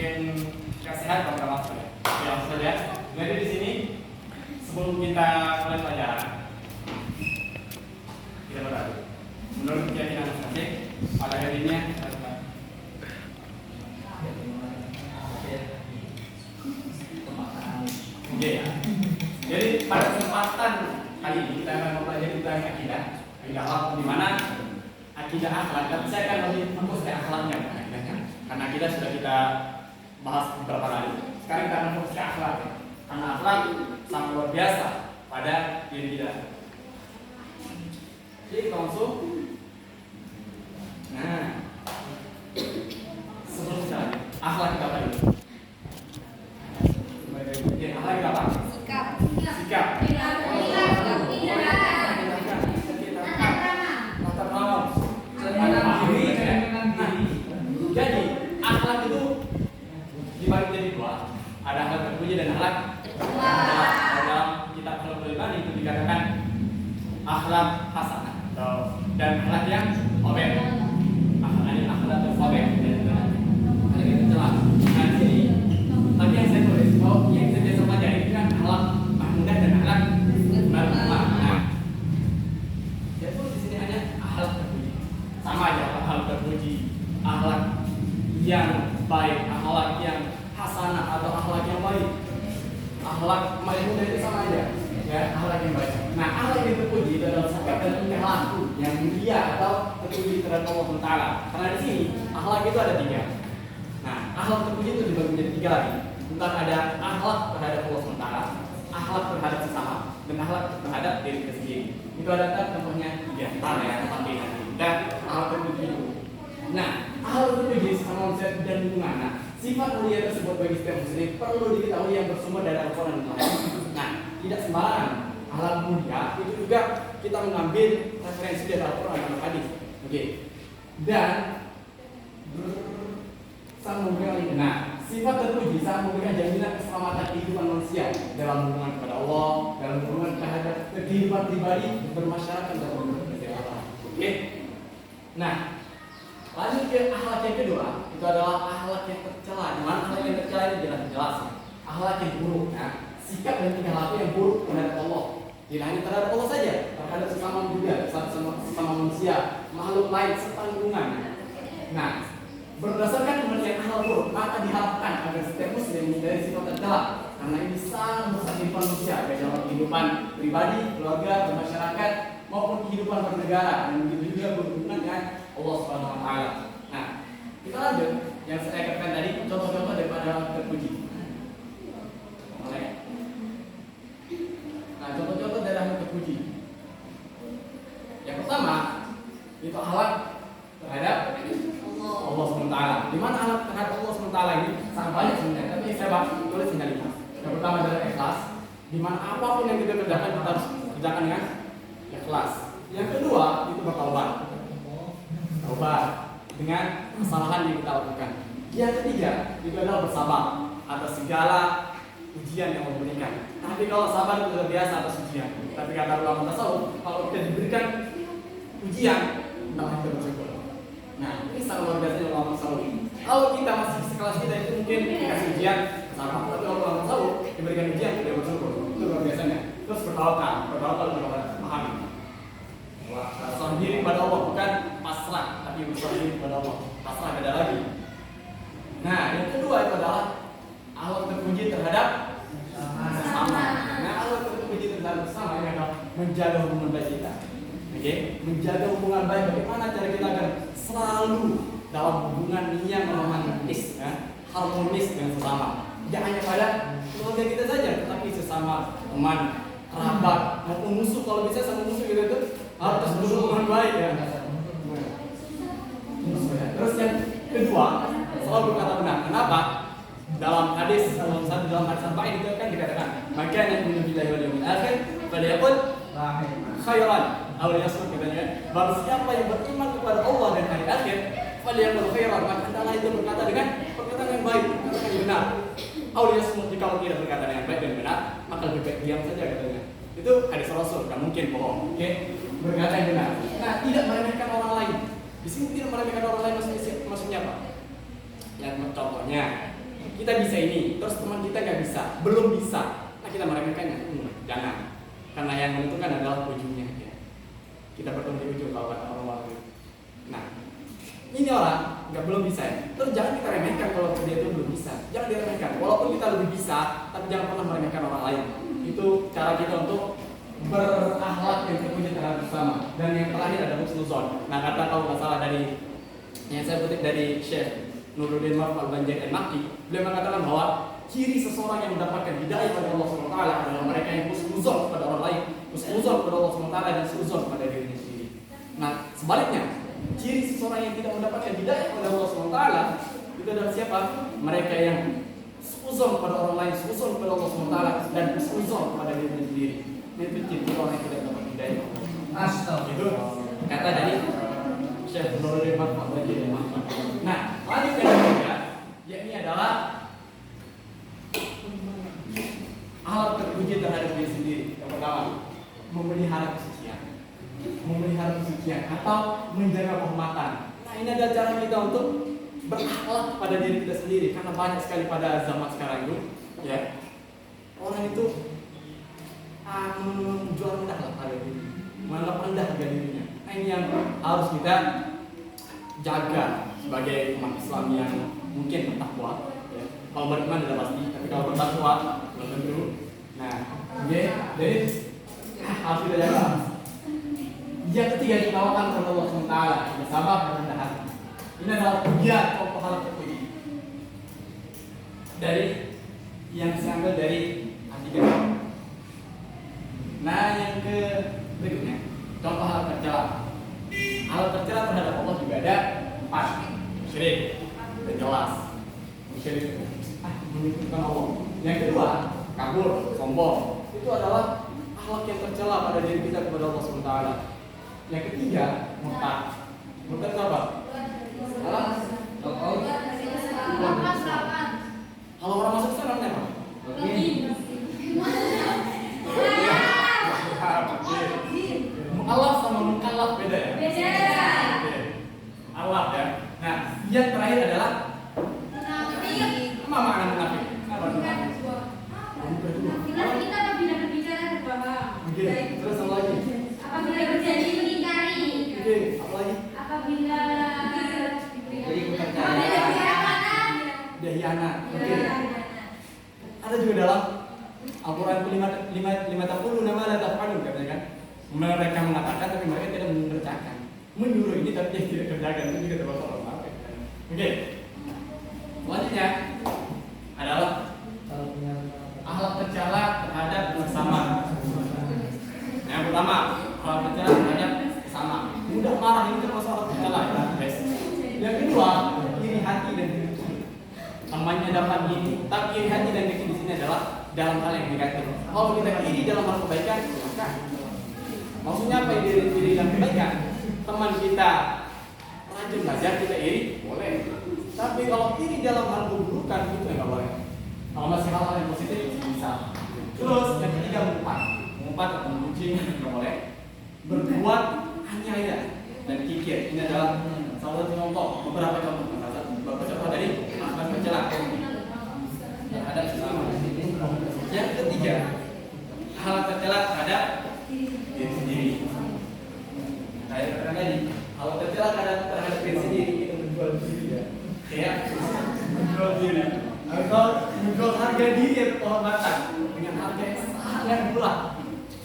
semakin gak sehat kalau nggak masuk ya. Oke, langsung saja. Jadi di sini sebelum kita mulai pelajaran, kita beradu. Menurut keyakinan masing-masing, pada hari ini Oke. Jadi pada kesempatan kali ini kita akan mempelajari tentang akidah di mana akidah akhlak. Tapi saya akan lebih fokus ke akhlaknya, karena akidah sudah kita bahas beberapa kali. Sekarang kita akan fokus ke akhlak, karena akhlak sangat luar biasa pada diri kita. Jadi kita langsung. Nah, sebelum kita akhlak kita apa dulu? Akhlak kita apa? Sikap. Jadi akhlak itu dibagi jadi dua. Ada akhlak terpuji dan akhlak tercela. Dalam kitab Akhlaqul Iman itu dikatakan akhlak hasanah dan akhlak yang obeh. Akhlak tersobeh dan akhlak yang tercela. Nah di sini tadi yang saya tulis, yang saya biasa pelajari itu kan akhlak mahmudah dan akhlak marmuah. Nah, jadi di sini hanya akhlak terpuji. Sama aja akhlak terpuji, akhlak yang baik, akhlak yang hasanah atau akhlak yang baik. Akhlak mahmudah itu sama aja, ya, akhlak yang baik. Nah, akhlak yang terpuji itu adalah sikap dan tingkah laku yang mulia atau terpuji terhadap Allah Taala. Karena di sini akhlak itu ada tiga. Nah, akhlak terpuji itu dibagi menjadi tiga lagi. Tentang ada akhlak terhadap Allah Taala, akhlak terhadap sesama, dan akhlak terhadap diri kita sendiri. Itu ada contohnya tiga. Mana ya? Pakai nanti. Dan akhlak terpuji itu. Nah, akhlak terpuji sama manusia dan lingkungan. Nah, sifat mulia tersebut bagi setiap muslim perlu diketahui yang bersumber dari Al-Quran dan Al-Hadis. Nah, tidak sembarangan. Akhlak mulia itu juga kita mengambil referensi dari Al-Quran dan Al-Hadis. Oke. Dan sang memberikan lingkungan. Nah, sifat terpuji sang memberikan jaminan keselamatan kehidupan manusia dalam hubungan kepada Allah, dalam hubungan terhadap kehidupan pribadi, bermasyarakat dan bermasyarakat. Oke. Nah, lanjut ke akhlak yang kedua, itu adalah akhlak yang tercela. Di mana akhlak yang tercela ini jelas. Akhlak yang buruk, nah, sikap dan tingkah laku yang buruk terhadap Allah. Tidak hanya terhadap Allah saja, terhadap sesama juga, sesama manusia, makhluk lain serta lingkungan. Nah, berdasarkan pengertian akhlak buruk, maka diharapkan agar setiap muslim menjadi sifat tercela, karena ini sangat merusak kehidupan manusia, baik dalam kehidupan pribadi, keluarga, bermasyarakat, maupun kehidupan bernegara, dan begitu juga berhubungan dengan Allah Subhanahu Wa Taala. Nah, kita lanjut yang saya katakan tadi, contoh-contoh daripada terpuji. Nah, contoh-contoh dari akhlak terpuji. Yang pertama, itu akhlak terhadap Allah SWT. Di mana akhlak terhadap Allah SWT ini sangat banyak sebenarnya, tapi saya tulis tinggal 5. Yang pertama adalah ikhlas, di mana apapun yang kita kerjakan kita harus kerjakan dengan ikhlas. Yang kedua itu bertaubat dengan kesalahan yang kita lakukan. Yang ketiga itu adalah bersabar atas segala ujian yang Allah berikan. Tapi kalau sabar itu luar biasa atas ujian. Tapi kata ulama tasawuf, kalau kita diberikan ujian, maka kita bersyukur. Nah, ini sangat luar biasa ulama tasawuf. Kalau kita masih sekelas kita itu mungkin dikasih ujian sabar. Tapi kalau ulama tasawuf diberikan ujian, dia bersyukur. Itu luar biasanya. Terus bertawakal kepada pahami. Berserah diri kepada Allah, bukan pasrah, tapi berserah diri kepada Allah. Pasrah beda lagi. Nah, yang kedua itu adalah akhlak terpuji terhadap sesama. Nah, akhlak terpuji terhadap sesama ini adalah menjaga hubungan baik kita. Oke, menjaga hubungan baik. Bagaimana cara kita agar selalu dalam hubungan yang romantis, ya, harmonis dengan sesama. Tidak hanya pada keluarga kita saja, tetapi sesama teman, kerabat, maupun musuh. Kalau bisa sama musuh gitu itu harus berhubungan baik ya. Terus yang kedua, selalu berkata benar. Kenapa? Dalam hadis arba'in itu kan dikatakan, maka yang billahi wal yawmil akhir falyaqul khairan aw liyasmut, katanya. Barang siapa yang beriman kepada Allah dan hari akhir, falyaqul khairan, maka hendaklah itu berkata dengan perkataan yang baik, perkataan yang benar. Aw liyasmut, jika tidak berkata dengan baik dan benar, maka lebih baik diam saja, katanya. Itu hadis Rasul, kan mungkin bohong. Oke, berkata yang benar. Nah, tidak meremehkan orang lain. Di sini tidak meremehkan orang lain maksudnya apa? Yang contohnya kita bisa ini, terus teman kita nggak bisa, belum bisa, nah kita meremehkannya. Jangan, karena yang menentukan adalah ujungnya. Ya. Kita bertemu di ujung kalau kata orang itu. Nah, ini orang nggak belum bisa ya. Terus jangan kita remehkan kalau dia itu belum bisa. Jangan diremehkan. Walaupun kita lebih bisa, tapi jangan pernah meremehkan orang lain. Itu cara kita untuk berakhlak yang terpuji terhadap bersama. Dan yang terakhir ada husnuzon. Nah, kata kalau nggak salah dari yang saya kutip dari Syekh Nuruddin Maruf Al-Banjari Al-Makki, beliau mengatakan bahwa ciri seseorang yang mendapatkan hidayah pada Allah SWT adalah mereka yang husnuzon kepada orang lain, husnuzon kepada Allah SWT dan husnuzon kepada dirinya sendiri. Nah, sebaliknya, ciri seseorang yang tidak mendapatkan hidayah kepada Allah SWT itu adalah siapa? Mereka yang husnuzon kepada orang lain, husnuzon kepada Allah SWT dan husnuzon kepada dirinya sendiri. Itu ciri orang yang tidak dapat hidayah. Itu kata dari Syekh Nuruddin Maruf Al-Banjari Al-Makki. Nah, lanjut yang ketiga, yakni adalah alat terpuji terhadap diri sendiri. Yang pertama, memelihara kesucian. Memelihara kesucian atau menjaga kehormatan. Nah, ini adalah cara kita untuk berakhlak pada diri kita sendiri. Karena banyak sekali pada zaman sekarang itu, ya, orang itu menjual rendah harga diri, menganggap rendah harga dirinya. Nah, ini yang harus kita jaga sebagai umat Islam yang mungkin bertakwa. Ya. Kalau beriman sudah pasti, tapi kalau bertakwa belum tentu. Nah, jadi harus kita jaga. Yang ketiga ditawakan oleh Allah SWT, bersabar dan rendah hati. Ini adalah tiga contoh hal terpuji dari yang saya ambil dari Atiqah. Nah, yang ke berikutnya, contoh hal tercela. Hal tercela terhadap Allah juga ada 4. Syirik, dan jelas. Syirik, menyekutukan Allah. Yang kedua, kabur, sombong. Itu adalah akhlak yang tercela pada diri kita kepada Allah SWT. Yang ketiga, murtad. Murtad itu apa? Salah? Kalau orang masuk Islam namanya apa? Mu'alaf sama mukallaf beda ya? Beda. Allah ya. Nah, yang terakhir adalah munafik. Apa makna munafik? Apa munafik? Munafik kita apabila berbicara berbohong. Oke. Terus apa lagi? Apabila berjanji mengingkari. Oke. Apa lagi? Apabila dia hianat. Oke. Ada juga dalam Al-Quran 5:50 nama la taf'alun katanya kan. Mereka mengatakan tapi mereka tidak mengerjakan. Menyuruh ini tapi dia tidak kerjakan, itu juga termasuk orang munafik. Oke. Selanjutnya adalah akhlak tercela terhadap sesama. Yang pertama, akhlak tercela terhadap sesama. Mudah marah ini termasuk akhlak tercela ya, guys. Yang kedua, iri hati dan dengki. Temannya dapat gini, tapi iri hati dan dengki di sini adalah dalam hal yang negatif. Kalau kita iri dalam hal kebaikan, maka maksudnya apa iri dalam kebaikan? Teman kita rajin belajar kita iri, boleh. Tapi kalau iri dalam hal keburukan itu nggak boleh. Kalau masih hal-hal yang positif bisa. Terus yang ketiga mengumpat atau mengucing nggak boleh. Berbuat aniaya dan kikir. Ini adalah salah satu contoh, beberapa contoh dari akhlak tercela terhadap sesama. Yang ketiga, hal tercela terhadap diri sendiri. Saya katakan tadi, hal tercela terhadap diri sendiri itu menjual diri ya. Kayak menjual diri atau menjual harga diri atau kehormatan dengan harga yang sangat murah.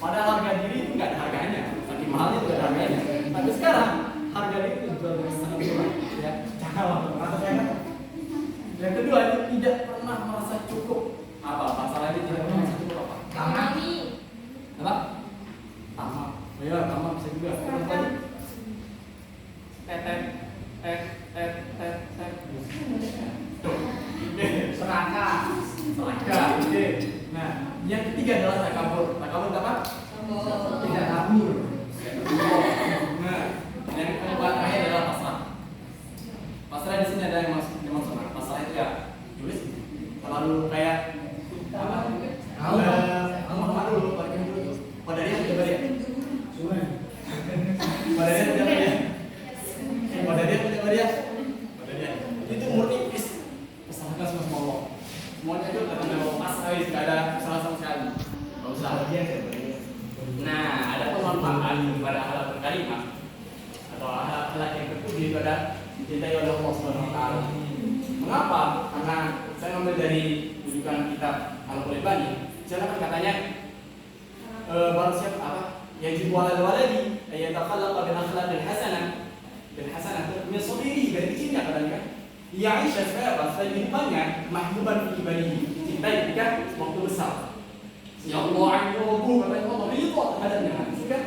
Padahal harga diri itu nggak ada harganya, saking mahalnya itu ada harganya. Tapi sekarang harga diri itu dijual dengan sangat murah. Ya, janganlah merasa saya. Yang kedua itu tidak pernah merasa cukup. Apa masalahnya tidak pernah merasa cukup apa? Tamak. Apa? Tamak. Ya, tamak bisa juga. Terus tadi tetet. Serakah. Oke. Nah, yang ketiga adalah takabur. Takabur apa? Tidak kabur. Nah, yang keempat adalah pasrah. Pasrah di sini ada yang maksud pasrah itu ya tulis terlalu kayak apa? Muhammad dulu, balikin dulu. Pada dia coba dia. Pada dia coba dia. Pada dia. Itu murni pesankan sama Allah. tidak ada salah sama sekali. Nggak usah. Nah, ada pemanfaat pada akhlak karimah atau akhlak yang terpuji itu ada dicintai oleh Allah Subhanahu Wa Taala. Mengapa? Karena saya mengambil dari rujukan kitab Al-Qur'ani. Silakan katanya barang siapa apa? Yajib walad waladi ayat takhallaqa bil akhlaqil hasanah bil hasanah min sabiri dari kecilnya katanya. Ya Aisyah supaya kehidupannya mahbuban fi ibadihi, dicintai ketika waktu besar. Ya Allah anhu katanya Allah ridha terhadapnya. Kan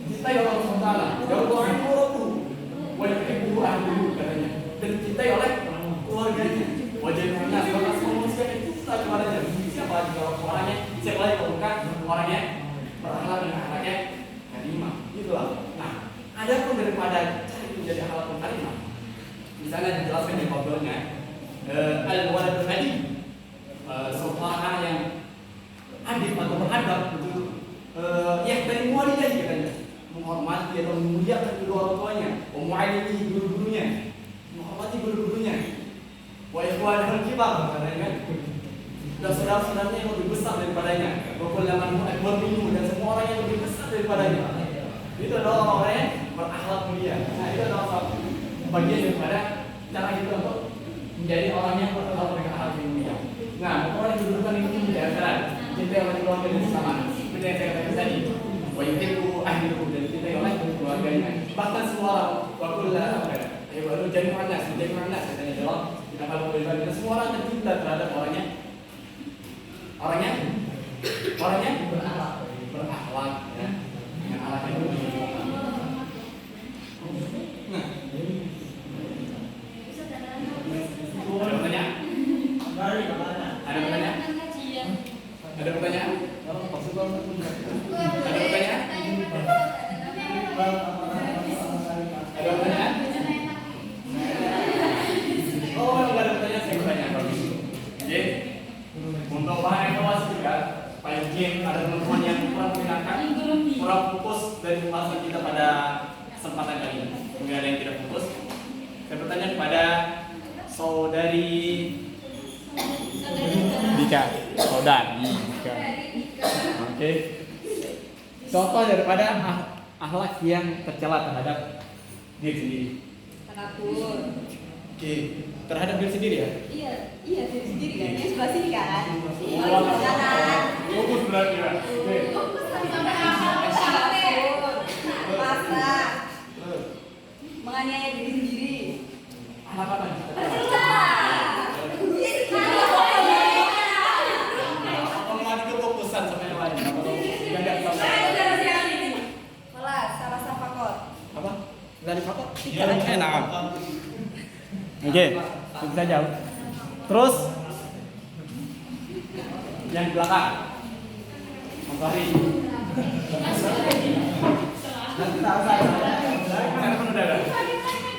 dicintai oleh Allah Taala. Ya Allah anhu rabbuh wa yuhibbu ahluhu katanya. Dan dicintai oleh keluarganya. Wajah nas bahkan semua manusia itu cinta kepadanya. Siapa lagi kalau orangnya, siapa lagi kalau bukan orangnya berakhlak dengan akhlaknya karimah. Itulah. Nah, ada pun daripada cara menjadi akhlak karimah. Misalnya dijelaskan di bawahnya al-waladul adib, seorang anak yang adib atau beradab itu yang dari walidah katanya, menghormati atau memuliakan kedua orang tuanya, memuayai guru-gurunya, menghormati guru-gurunya, wa ikhwanul kibar katanya, dan saudara-saudaranya yang lebih besar daripadanya, berpengalaman akbar minhu dan semua orang yang lebih besar daripadanya. Itu adalah orang yang berakhlak mulia. Nah, itu adalah bagian daripada cara kita untuk menjadi orang yang berakhlak dengan akhlak yang mulia. Nah, orang yang kedudukan ini tidak akan cintai oleh keluarga dan sama. Seperti yang saya katakan tadi, wa yuhibbu ahluhu dan dicintai oleh keluarganya. Bahkan semua orang, wa kullu baru jadi mana katanya dalam kita kalau beribadah semua orang tercinta terhadap orangnya berakhlak ya, dengan akhlak yang mulia. Ada pertanyaan? Ada pertanyaan? Ada pertanyaan? Ada pertanyaan? Oh, kalau nggak ada pertanyaan saya bertanya. Oke. Untuk bahan evaluasi juga, Pak Yujin, ada teman-teman yang kurang mendengarkan, kurang fokus dari pembahasan kita pada kesempatan kali ini. Mungkin ada yang tidak fokus. Saya bertanya kepada saudari Dika, saudari Dika. Oke. Contoh daripada akhlak yang tercela terhadap diri sendiri. Takabur. Oke, terhadap diri sendiri ya? Iya diri sendiri kan. Yang sebelah sini kan. Fokus berarti ya. Oke. Pasrah. Menganiaya diri sendiri. Anak apa nih? Mengadu kefokusan sama yang lain. Malah salah fakor. Apa? Dari fakor? Enak. Oke, itu saja. Terus yang di belakang, Mas Fahri.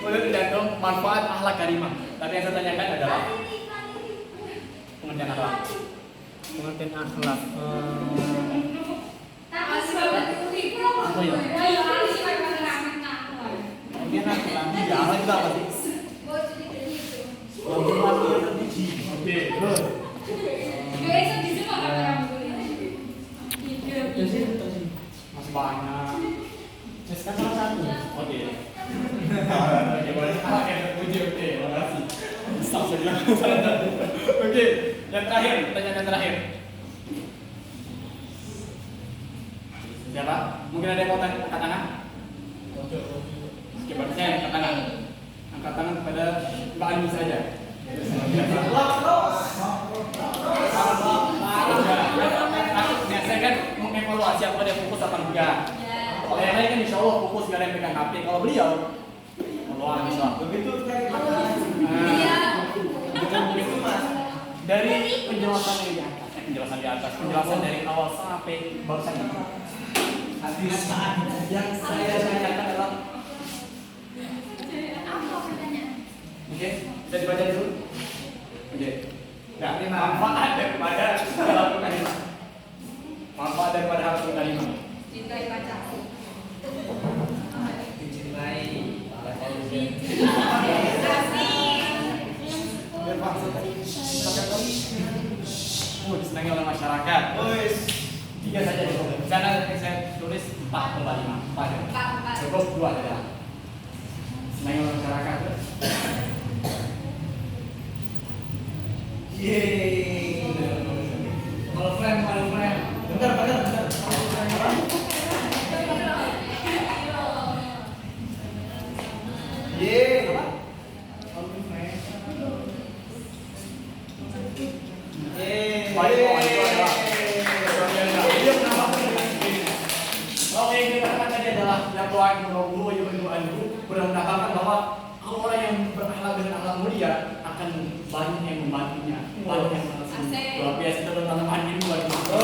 Udah tergantung manfaat akhlak karimah. Tapi yang saya tanyakan adalah pengertian akhlak. Pengertian akhlak. Oh iya. Pengertian akhlak. Ya, akhlak itu apa sih? Oke, terus. Masih banyak. Sekarang salah satu. Oke. Oke, boleh. Oke, makasih. Stop saja. Oke, yang terakhir, pertanyaan yang terakhir. Siapa? Mungkin ada yang mau angkat tangan? Oke, berarti saya angkat tangan. Angkat tangan kepada Mbak Ani saja. Saya kan mengevaluasi apa dia fokus apa enggak. Kalau yang lain kan insya Allah fokus, gak ada yang pegang HP. Kalau beliau, Allah insya Allah. Begitu dari begitu mas. Dari penjelasan yang di atas, penjelasan dari awal sampai barusan ini. Hadis yang saya tanyakan adalah oke, bisa dibaca dulu. Oke. Nah, ini manfaat daripada hal kalimah. Manfaat daripada hal kalimah. Cintai pacarku. Dicintai. Disenangi oleh masyarakat. Tiga saja cukup. Di sana saya tulis 4,5. 4 ya. Cukup 2 saja. Disenangi oleh masyarakat. Yeay. Kalau friend. Bentar. Yeay. Oke, kita katakan tadi adalah yang doa sudah mengatakan bahwa kalau orang yang berakhlak dengan akhlak mulia akan banyak yang membantunya, banyak yang mengasihi. Luar biasa itu tentang mandi luar biasa.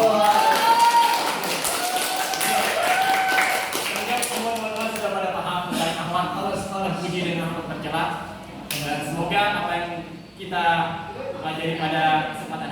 Semua teman-teman sudah pada paham tentang akhlak harus puji dan akhlak tercela. Dan semoga apa yang kita pelajari pada kesempatan